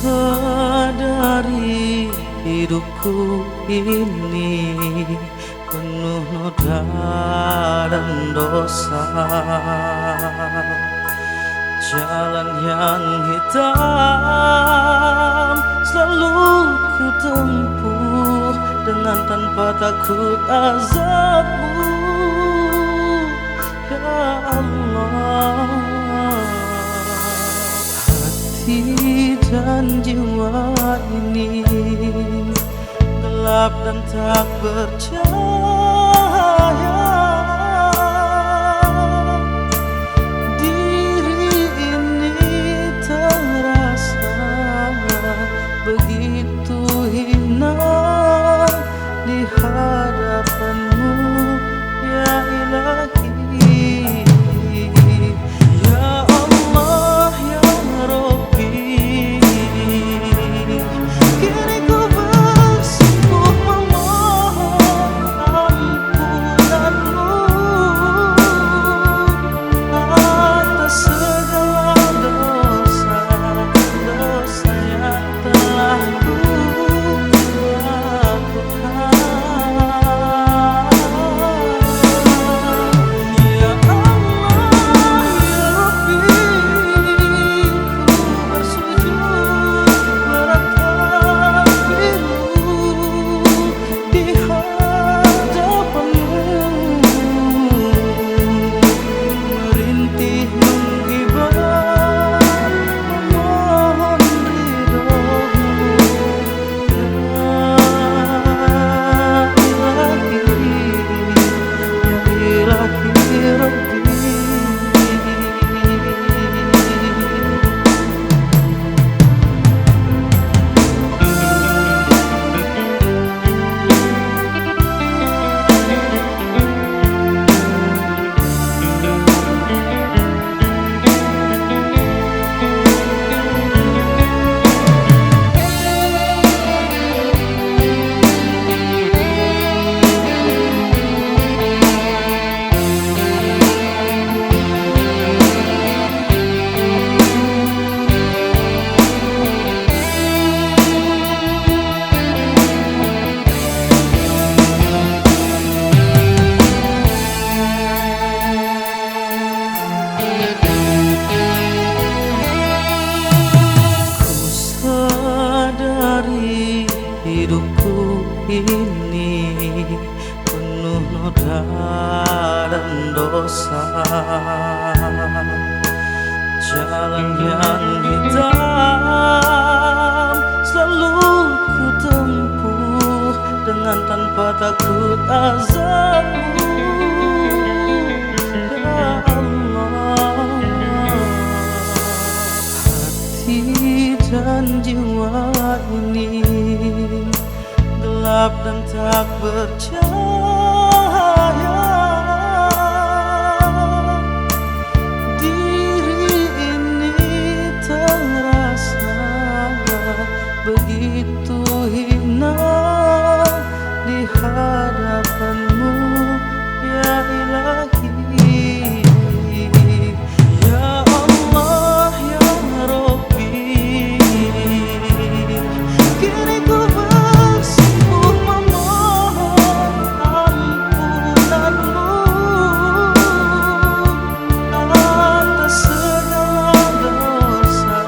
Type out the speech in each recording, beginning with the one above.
Sadari hidupku ini penuh noda dan dosa. Jalan yang hitam selalu ku tempuh dengan tanpa takut azabmu, ya Allah. Hati dan jiwa ini gelap dan tak bercahaya. Diri ini terasa begitu hina di hadapanmu, ya Ilahi. dosa. Jalan yang hitam selalu ku tempuh dengan tanpa takut azabmu, ya Allah. Hati dan jiwa ini gelap dan tak bercahaya. Diri ini terasa begitu hina di hadapanmu, ya Ilahi. Ya Allah, ya Rabbi, kini ku bersungguh memohon ampunanmu atas segala dosa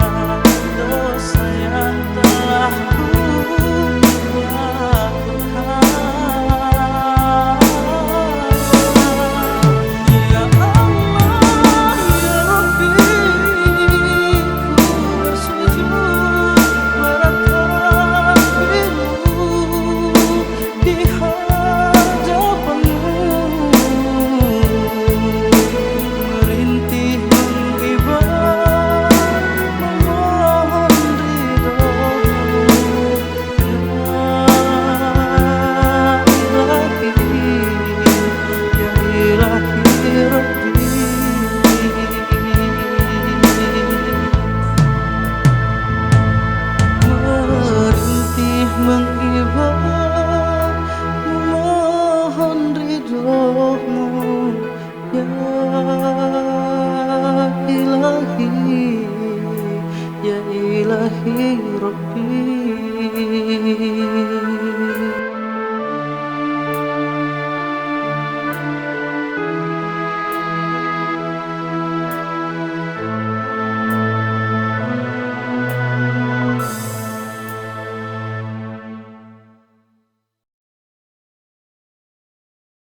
yang telah ku lakukan. Ya Allah, ya Rabbi, ku bersujud meratapimu di hadapanmu, merintih mengibar memohon ridhomu, ya Ilahi, ya Rabbi. Merintih mengibar memohon ridhomu, ya Ilahi, ya Ilahi, Rabbi.